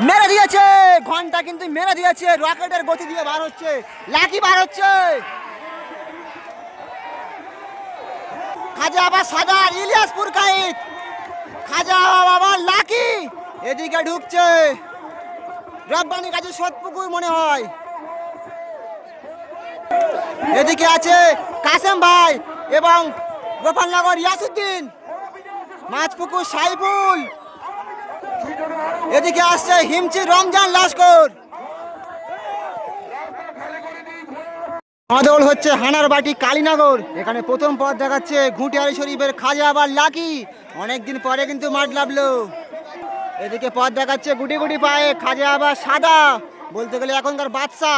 মেরে দিয়েছে ঘন্টা, কিন্তু মেরে দিয়েছে, রকেটের গতি দিয়ে বার হচ্ছে, লাকি বার হচ্ছে। খাজা আবার সাদা, ইলিয়াসপুর কাইত, খাজা আবার লাকি এদিকে ঢুকছে। রব্বানি কাছে সৎপুকুর মনে হয়। এদিকে আছে কাসেম ভাই এবং গোপালনগর ইয়াসুদ্দিন, মাছপুকুর সাইফুল, এদিকে আসছে হিমচি রমজান লস্কর। দৌড় হচ্ছে হানারবাটি কালীনগর। এখানে প্রথম পথ দেখাচ্ছে ঘুঁটিয়ারি শরীফের খাজা আবার লাকি, অনেকদিন পরে কিন্তু মাঠ লাভলো। এদিকে পথ দেখাচ্ছে গুটি গুটি পায়ে খাজা আবার সাদা, বলতে গেলে এখনকার বাদশা।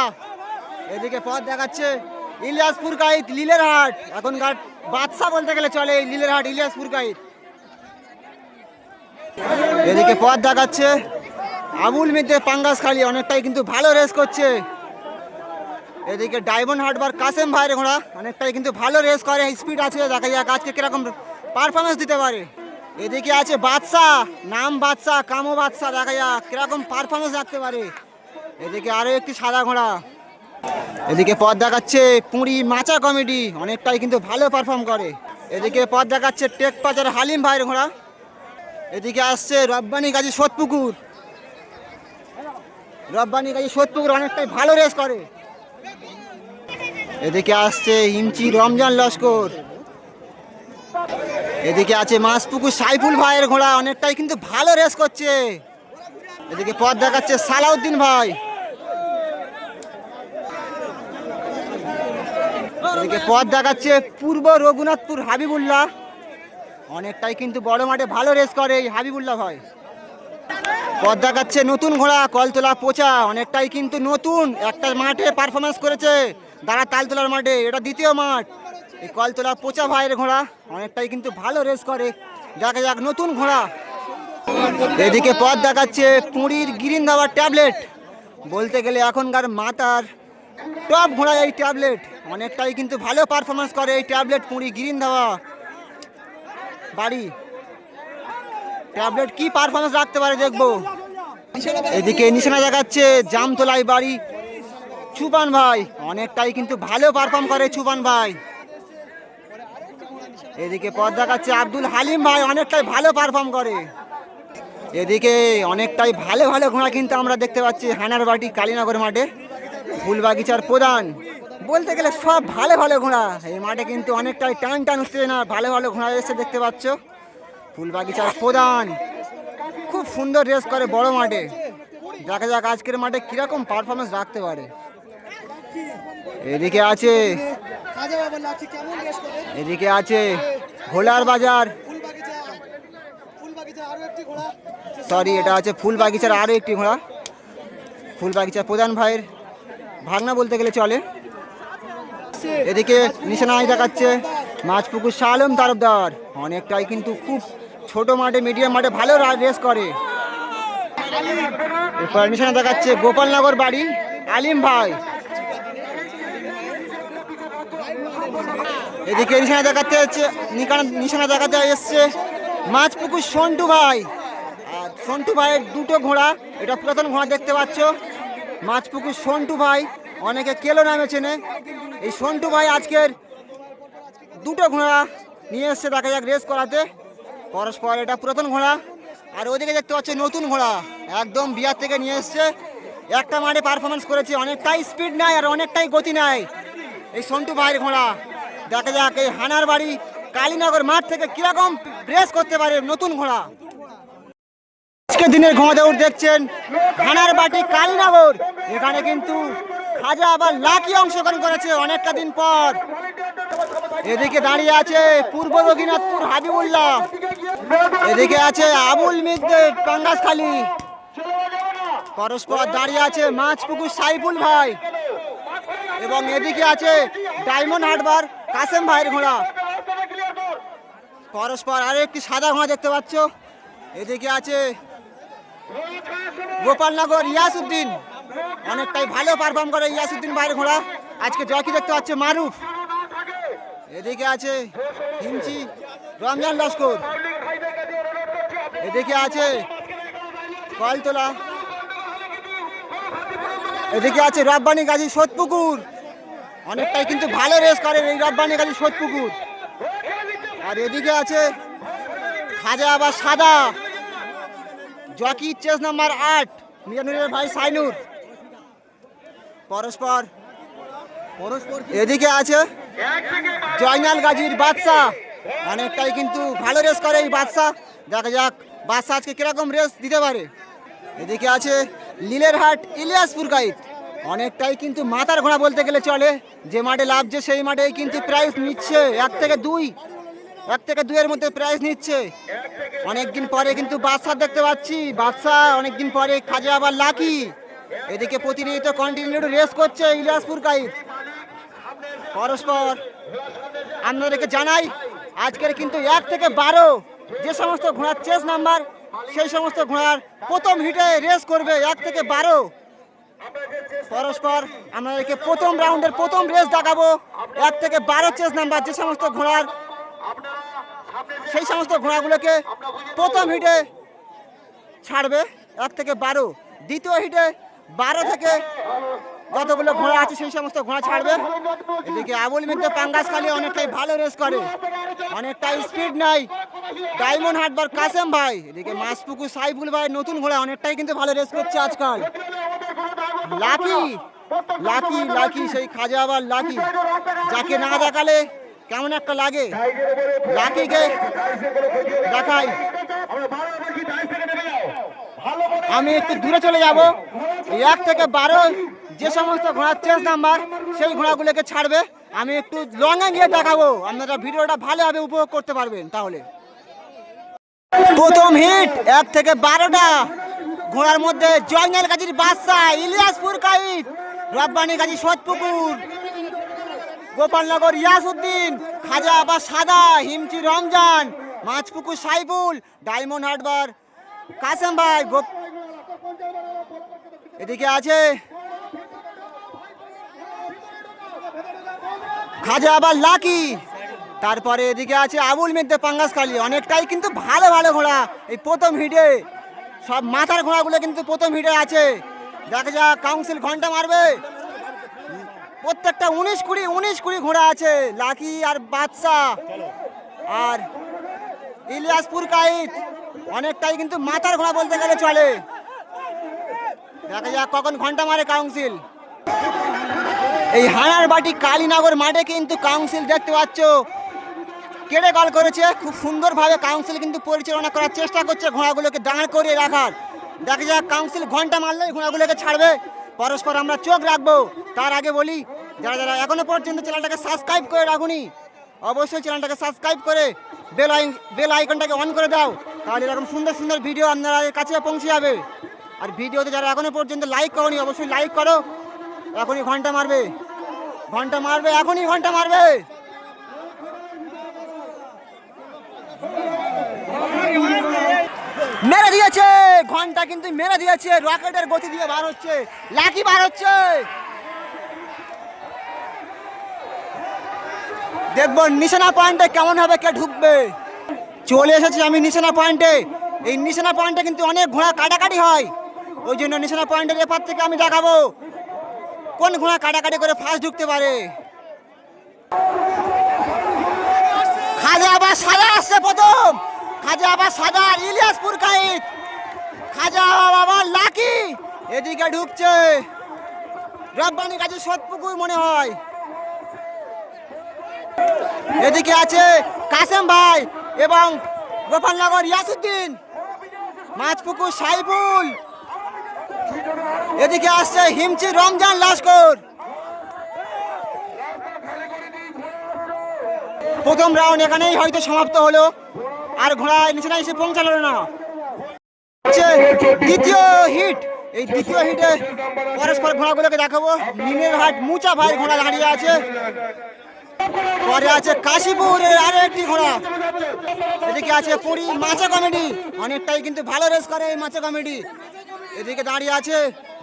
এদিকে পথ দেখাচ্ছে ইলিয়াসপুর কাইত লিলের হাট, এখনকার বাদশা বলতে গেলে চলে লিলের হাট ইলিয়াসপুর কাইত। এদিকে পথ দেখাচ্ছে আবুল মিদ্দে পাঙ্গাসখালী, অনেকটাই কিন্তু ভালো রেস করছে। এদিকে ডায়মন্ড হাটবার কাসেম ভাইয়ের ঘোড়া, অনেকটাই কিন্তু ভালো রেস করে, স্পিড আছে, দেখা যাক আজকে কিরকম পারফরমেন্স দিতে পারে। এদিকে আছে বাদশা, নাম বাদশা, কামো বাদশা, দেখা যাক কিরকম পারফরমেন্স রাখতে পারে। এদিকে আরো একটি সাদা ঘোড়া। এদিকে পথ দেখাচ্ছে পুরী মাচা কমিটি, অনেকটাই কিন্তু ভালো পারফর্ম করে। এদিকে পথ দেখাচ্ছে টেক পাচার হালিম ভাইয়ের ঘোড়া। এদিকে আসছে রব্বানি গাজী সোদপুকুর, রব্বানি গাজী সোদপুকুর অনেকটাই ভালো রেস করে। এদিকে আসছে হিমচি রমজান লস্কর। এদিকে আছে মাছপুকুর সাইফুল ভাইয়ের ঘোড়া, অনেকটাই কিন্তু ভালো রেস করছে। এদিকে পথ দেখাচ্ছে সালাউদ্দিন ভাই। এদিকে পথ দেখাচ্ছে পূর্ব রঘুনাথপুর হাবিবুল্লাহ, অনেকটাই কিন্তু বড় মাঠে ভালো রেস করে এই হাবিবুল্লাহ ভাই। পথ দেখাচ্ছে নতুন ঘোড়া কলতলা পোচা, অনেকটাই কিন্তু নতুন, একটা মাঠে পারফরমেন্স করেছে দাঁড়া তালতলার মাঠে, এটা দ্বিতীয় মাঠ। এই কলতলা পোচা ভাইয়ের ঘোড়া অনেকটাই কিন্তু ভালো রেস করে, দেখা যাক নতুন ঘোড়া। এদিকে পথ দেখাচ্ছে পুরীর গিরিন ধাবার ট্যাবলেট, বলতে গেলে এখনকার মাতার টপ ঘোড়া এই ট্যাবলেট, অনেকটাই কিন্তু ভালো পারফরমেন্স করে এই ট্যাবলেট পুরী গিরিন ধাবা বাড়ি। ট্যাবলেট কি পারফরমেন্স রাখতে পারে দেখবো। এদিকে নিশানা দেখাচ্ছে জামতলাই বাড়ি চুপান ভাই, অনেকটাই কিন্তু ভালো পারফর্ম করে চুপান ভাই। এদিকে পথ দেখাচ্ছে আব্দুল হালিম ভাই, অনেকটাই ভালো পারফর্ম করে। এদিকে অনেকটাই ভালো ভালো ঘোড়া কিন্তু আমরা দেখতে পাচ্ছি হানারবাটি কালীনগর মাঠে। ফুলবাগিচার প্রধান, বলতে গেলে সব ভালো ভালো ঘোড়া এই মাঠে কিন্তু অনেকটাই টান টান উঠতেছে, ভালো ভালো ঘোড়া এসে দেখতে পাচ্ছ। ফুলবাগিচার প্রধান খুব সুন্দর রেস করে বড় মাঠে, দেখা যাক আজকের মাঠে কিরকম পারফরমেন্স রাখতে পারে। এদিকে আছে ভোলার বাজার, সরি এটা আছে ফুলবাগিচার আরো একটি ঘোড়া, ফুলবাগিচার প্রধান ভাইয়ের ভাগনা বলতে গেলে চলে। এদিকে নিশানায় দেখাচ্ছে মাছপুকুর শাহ আলম তারফদার, অনেকটাই কিন্তু খুব ছোট মাঠে মিডিয়াম মাঠে ভালো রেস করে। এরপর নিশানা দেখাচ্ছে গোপালনগর বাড়ি আলিম ভাই। এদিকে নিশানা দেখাতে হচ্ছে নিশানা দেখাতে এসছে মাছপুকুর সন্টু ভাই, আর সন্টু ভাইয়ের দুটো ঘোড়া, এটা প্রথম ঘোড়া দেখতে পাচ্ছ মাছপুকুর সন্টু ভাই, অনেকে কেলো নামে চেনে। এই সন্টু ভাই আজকের দুটো ঘোড়া নিয়ে এসছে, দেখা যাক রেস করাতে পরস্পর, এটা পুরাতন ঘোড়া। আর ওদিকে দেখতে পাচ্ছি নতুন ঘোড়া, একদম বিহার থেকে নিয়ে এসছে, একটা মাঠে পারফরমেন্স করেছে, অনেকটাই স্পিড নেয় আর অনেকটাই গতি নেয় এই সন্টু ভাইয়ের ঘোড়া। দেখা যাক এই হানার বাড়ি কালীনগর মাঠ থেকে কিরকম রেস করতে পারে নতুন ঘোড়া। আজকের দিনের ঘোড়া দৌড় দেখছেন হানার বাড়ি কালীনগর, এখানে কিন্তু খাজা আবার লাকি অংশগ্রহণ করেছে অনেকটা দিন পর। এদিকে দাঁড়িয়ে আছে পূর্ব রঘুনাথপুর হাবিবুল্লাহ, এদিকে আছে আবুল মিদ্দে পাঙ্গাসখালী, পরস্পর দাঁড়িয়ে আছে মাছপুকুর সাইফুল ভাই, এবং এদিকে আছে ডায়মন্ড হাটবার কাসেম ভাইয়ের ঘোড়া। পরস্পর আরো একটি সাদা ঘোড়া দেখতে পাচ্ছ। এদিকে আছে গোপালনগর ইয়াসুদ্দিন, অনেকটাই ভালো পারফর্ম করে ইয়াসুদ্দিন ভাইয়ের ঘোড়া, আজকে জয়কি দেখতে পাচ্ছে মারুফ। এদিকে আছে হিমচি রমজান লস্কর, এদিকে আছে কলতলা এদিকে আছে রব্বানি গাজী সোদপুকুর, অনেকটাই কিন্তু ভালো রেস করে এই রব্বানি গাজী সোদপুকুর। আর এদিকে আছে খাজা আবার সাদা, জকি চেস নাম্বার 8 মিজানুরের ভাই সাইনুর। পরস্পর এদিকে আছে জয়নাল গাজীর বাদশা, অনেকটাই কিন্তু ভালো রেস করে এই বাদশা। দেখা যাক বাদশা আজকে কিরকম রেস দিতে পারে। এদিকে আছে লীলেরহাট ইলিয়াসপুর গাইড, অনেকটাই কিন্তু মাথার ঘোড়া বলতে গেলে চলে। যে মাঠে লাভছে সেই মাঠেই কিন্তু প্রাইজ নিচ্ছে, 1 থেকে 2 এর মধ্যে প্রাইজ নিচ্ছে। অনেকদিন পরে কিন্তু বাদশা দেখতে পাচ্ছি, বাদশা অনেকদিন পরে। খাজা আবার লাকি, এদিকে প্রতিনিয়ত কন্টিনিউ রেস করছে ইলিয়াসপুর গাইড। পরস্পর আপনাদেরকে জানাই আজকের কিন্তু 1 থেকে 12 যে সমস্ত ঘোড়ার চেস নাম্বার, সেই সমস্ত ঘোড়ার প্রথম হিটে রেস করবে 1 থেকে 12। পরস্পর আপনাদেরকে প্রথম রাউন্ডের প্রথম রেস দেখাবো 1 থেকে 12 চেস নাম্বার যে সমস্ত ঘোড়ার, সেই সমস্ত ঘোড়াগুলোকে প্রথম হিটে ছাড়বে 1 থেকে 12। দ্বিতীয় হিটে 12 থেকে যতগুলো ঘোড়া আছে সেই সমস্ত ঘোড়া ছাড়বে। এদিকে আবুল মিদ্দা পাঙ্গাসখালী অনেকটাই ভালো রেস করে, অনেকটাই স্পিড নাই ডায়মন্ড হারবার কাসেম ভাই। এদিকে মাসপুকুর সাইফুল ভাই নতুন ঘোড়া, অনেকটাই কিন্তু ভালো রেস করছে আজকাল। লাকি লাকি লাকি সেই খাজা আবার লাকি, যাকে না দেখালে কেমন একটা লাগে, লাকিকে দেখাই। আমি একটু দূরে চলে যাব, 1 থেকে 12 যে সমস্ত ঘোড়ার চেস নাম্বার সেই ঘোড়াগুলোকে ছাড়বে। আমি একটু লংয়ে গিয়ে দেখাবো, আপনারা ভিডিওটা ভালোভাবে উপভোগ করতে পারবেন। তাহলে প্রথম হিট 1 থেকে 12টা ঘোড়ার মধ্যে জয়নাল গাজীর বাদশা, ইলিয়াসপুর গাইড, রব্বানি গাজী সোদপুকুর, গোপালনগর ইয়াসউদ্দিন, খাজা আবার সাদা, হিমচি রমজান, মাছপুকুর সাইফুল, ডায়মন্ড হারবার কাসেম ভাই। এদিকে আছে খাজা আবার লাকি, তারপরে এদিকে আছে আবুল মিদ্দা পাঙ্গাসখালী। অনেকটাই কিন্তু ভালো ভালো ঘোড়া এই প্রথম হিটে, সব মাথার ঘোড়াগুলো কিন্তু প্রথম হিটে আছে। দেখা যাক কাউন্সিল ঘন্টা মারবে, প্রত্যেকটা 19-20 ঘোড়া আছে। লাকি আর বাদশা আর ইলিয়াসপুর গাইড অনেকটাই কিন্তু মাথার ঘোড়া বলতে গেলে চলে। দেখা যাক কখন ঘন্টা মারে কাউন্সিল। এই হানারবাটি কালীনগর মাঠে কিন্তু কাউন্সিল দেখতে পাচ্ছ কেড়ে গল করেছে, খুব সুন্দরভাবে কাউন্সিল কিন্তু পরিচালনা করার চেষ্টা করছে ঘোড়াগুলোকে দাঁড় করিয়ে রাখার। দেখা যাক কাউন্সিল ঘন্টা মারলেই ঘোড়াগুলোকে ছাড়বে। পরস্পর আমরা চোখ রাখবো। তার আগে বলি, যারা যারা এখনো পর্যন্ত চ্যানেলটাকে সাবস্ক্রাইব করে রাখুনি, অবশ্যই চ্যানেলটাকে সাবস্ক্রাইব করে বেল আইকনটাকে অন করে দাও, তাহলে এরকম সুন্দর সুন্দর ভিডিও আপনাদের কাছে পৌঁছে যাবে। আর ভিডিওতে যারা এখনো পর্যন্ত লাইক করোনি, অবশ্যই লাইক করো। এখনই ঘন্টা মারবে, এখনই ঘন্টা মারবে। মেরে দিয়েছে ঘন্টা, কিন্তু মেরে দিয়েছে, রকেটের গতি দিয়ে বার হচ্ছে, লাকি বার হচ্ছে। দেখবো নিশানা পয়েন্টে কেমন হবে, কে ঢুকবে। চলে এসেছি আমি নিশানা পয়েন্টে। এই নিশানা পয়েন্টে কিন্তু অনেক ঘোড়া কাটাকাটি হয়, ওই জন্য নিশানা পয়েন্টের এপার থেকে আমি দেখাবো কোন ঘোড়া কাটাকাটি করে ফার্স্ট ঢুকতে পারে। খাজা আবার সাদা আসছে প্রথম, খাজা আবার সাদা, ইলিয়াসপুর গাইড, খাজা আবার লাকি এদিকে ঢুকছে, রব্বানি গাজী সোদপুকুর মনে হয়। এদিকে আছে কাসেম ভাই এবং গোপালনগর ইয়াসউদ্দিন, মাছপুকুর সাইফুল, এদিকে আসছে হিমচি রমজান লস্কর। প্রথম রাউন্ড এখানেই হয়তো সমাপ্ত হলো, আর ঘোড়া নিচে এসে পৌঁছালো না। দ্বিতীয় হিট, এই দ্বিতীয় হিটে পরস্পর ঘোড়াগুলোকে দেখাবো। নীলেরহাট মুচা ভাই ঘোড়া দাঁড়িয়ে আছে, পরে আছে কাশীপুরের আরো একটি ঘোড়া, এদিকে আছে পুরী মাচা কমিটি, অনেকটাই কিন্তু ভালো রেস করে এই মাচা কমিটি। এদিকে দাঁড়িয়ে আছে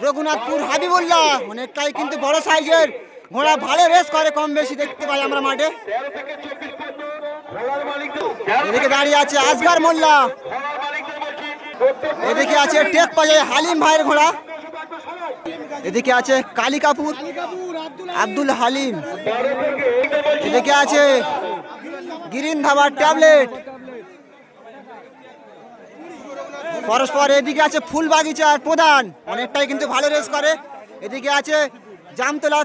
রঘুনাথপুর হাবিবুল্লাহ, অনেকটাই কিন্তু বড় সাইজের ঘোড়া, ভালো রেস করে, কম বেশি দেখতে পাই আমরা মাঠে। এদিকে দাঁড়িয়ে আছে আসগার মোল্লা, এদিকে আছে টেক পাজে হালিম ভাইয়ের ঘোড়া, এদিকে আছে কালী কাপুর, আব্দুল হালিম। এদিকে আছে গিরিন ধাবার ট্যাবলেট। পরস্পর এদিকে আছে ফুল বাগিচার প্রধান, অনেকটাই কিন্তু ভালো রেস করে। এদিকে আছে জামতলা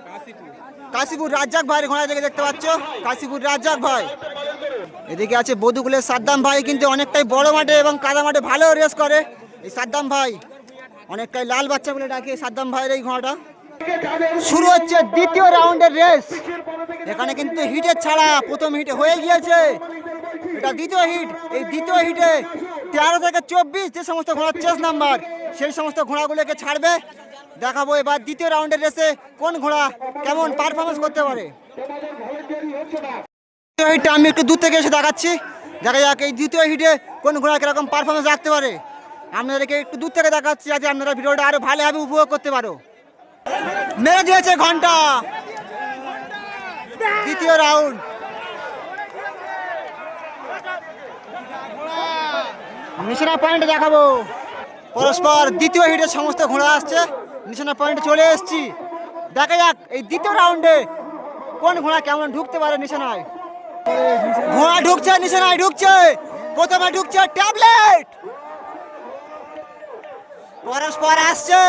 কাশীপুর রাজ্জাক ভাইয়ের ঘোড়া থেকে দেখতে পাচ্ছ, কাশীপুর রাজ্জাক ভাই। এদিকে আছে বধুকুলের সাদ্দাম ভাই, কিন্তু অনেকটাই বড় মাঠে এবং কাদা মাঠে ভালো রেস করে এই সাদ্দাম ভাই, অনেকটাই লাল বাচ্চা বলে ডাকে সাদ্দাম ভাইয়ের এই ঘোড়াটা। শুরু হচ্ছে দ্বিতীয় রাউন্ডের রেস। এখানে কিন্তু হিটের ছাড়া প্রথম হিটে হয়ে গিয়েছে, এটা দ্বিতীয় হিট। এই দ্বিতীয় হিটে 13 থেকে 24 যে সমস্ত ঘোড়ার চেস নাম্বার, সেই সমস্ত ঘোড়াগুলোকে ছাড়বে। দেখাবো এবার দ্বিতীয় রাউন্ডের রেসে কোন ঘোড়া কেমন পারফরমেন্স করতে পারে। হিটটা আমি একটু দূর থেকে এসে দেখাচ্ছি, দেখা যাক এই দ্বিতীয় হিটে কোন ঘোড়া কিরকম পারফরমেন্স রাখতে পারে। আপনাদেরকে একটু দূর থেকে দেখাচ্ছি যাতে আপনারা ভিডিওটা আরো ভালোভাবে উপভোগ করতে পারো। মেরে দিয়েছে ঘন্টা, দ্বিতীয় রাউন্ড। নিশানা পয়েন্ট দেখাবো পরস্পর। দ্বিতীয় হিটের সমস্ত ঘোড়া আসছে, নিশানা পয়েন্টে চলে এসেছি। দেখা যাক এই দ্বিতীয় রাউন্ডে কোন ঘোড়া কেমন ঢুকতে পারে নিশানায়। ঘোড়া ঢুকছে, নিশানায় ঢুকছে। প্রথমে ঢুকছে ট্যাবলেট, পরস্পর আসছে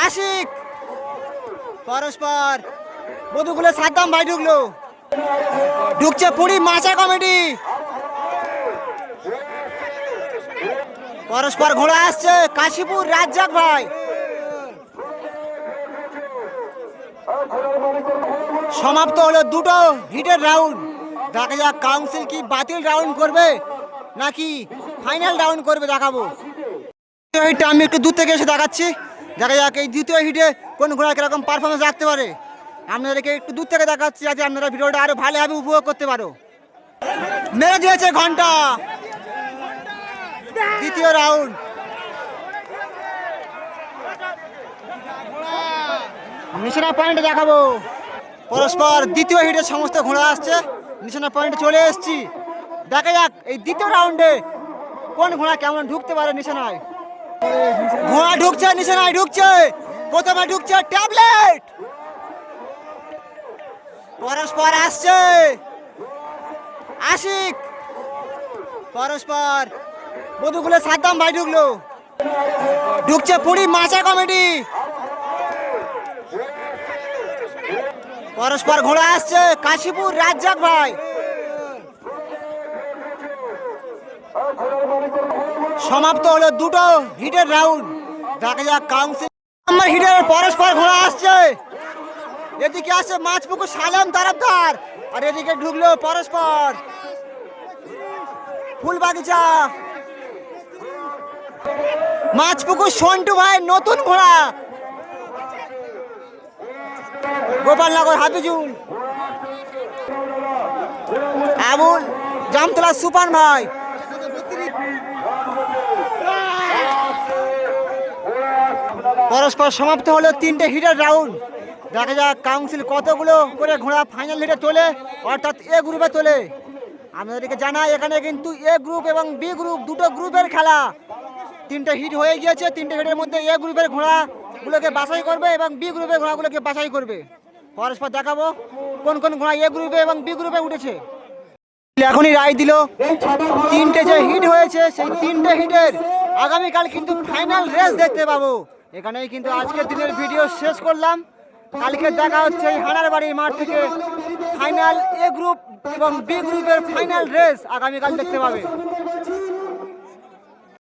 আশিক, পরস্পর বধুকুলের সাদ্দাম ভাই ঢুকলো। ঢুকছে পুরী মাচা কমিটি, পরস্পর ঘোড়া আসছে কাশীপুর রাজ্জাক ভাই। সমাপ্ত হলো দুটো হিটের রাউন্ড। দেখা যাক কাউন্সিল কি বাতিল রাউন্ড করবে নাকি ফাইনাল রাউন্ড করবে, দেখাবো। হিটটা আমি একটু দূর থেকে এসে দেখাচ্ছি, দেখা যাক এই দ্বিতীয় হিটে কোন ঘোড়া কিরকম পারফরমেন্স রাখতে পারে। আপনাদেরকে একটু দূর থেকে দেখাচ্ছি যাতে আপনারা ভিডিওটা আরো ভালোভাবে উপভোগ করতে পারো। মেরে দিয়েছে ঘন্টা, দ্বিতীয় রাউন্ড। নিশানা পয়েন্ট দেখাবো পরস্পর। দ্বিতীয় হিটের সমস্ত ঘোড়া আসছে, নিশানা পয়েন্টে চলে এসেছি। দেখা যাক এই দ্বিতীয় রাউন্ডে কোন ঘোড়া কেমন ঢুকতে পারে নিশানায়। ঘোড়া ঢুকছে, নিশানায় ঢুকছে। প্রথমে ঢুকছে ট্যাবলেট, পরস্পর আসছে আশিক, পরস্পর বধুকুলের সাদ্দাম ভাই ঢুকলো। ঢুকছে পুরী মাচা কমিটি, পরস্পর ঘোড়া আসছে কাশীপুর রাজ্জাক ভাই। সমাপ্ত হলো দুটো হিটের রাউন্ড। দেখা যাক কাউন্সিল নাম্বার হিটের পরস্পর ঘোড়া আসছে। এদিকে আসছে মাছপুকুর সালাম তারফদার, আর এদিকে ঢুকলো পরস্পর ফুল বাগিচা মাছপুকুর সন্টু ভাই নতুন ঘোড়া, গোপালনগর হাফিজুল, আবুল জামতলা সুপান ভাই। পরস্পর সমাপ্ত হলো তিনটে হিটের রাউন্ড। দেখা যাক কাউন্সিল কতগুলো করে ঘোড়া ফাইনাল হিটে তোলে, অর্থাৎ এ গ্রুপে তোলে। আপনাদেরকে জানাই এখানে কিন্তু এ গ্রুপ এবং বি গ্রুপ দুটো গ্রুপের খেলা। তিনটে হিট হয়ে গিয়েছে, তিনটে হিটের মধ্যে এ গ্রুপের ঘোড়াগুলোকে বাছাই করবে এবং বি গ্রুপের ঘোড়াগুলোকে বাছাই করবে। পরস্পর দেখাবো কোন কোন ঘোড়া এ গ্রুপে এবং বি গ্রুপে উঠেছে। এখনই রায় দিল তিনটে যে হিট হয়েছে সেই তিনটে হিটের আগামীকাল কিন্তু ফাইনাল রেস দেখতে পাবো। এখানেই কিন্তু আজকের দিনের ভিডিও শেষ করলাম। কালকে দেখা হচ্ছে এই হানারবাড়ি মাঠ থেকে ফাইনাল এ গ্রুপ এবং বি গ্রুপের ফাইনাল রেস আগামীকাল দেখতে পাবে।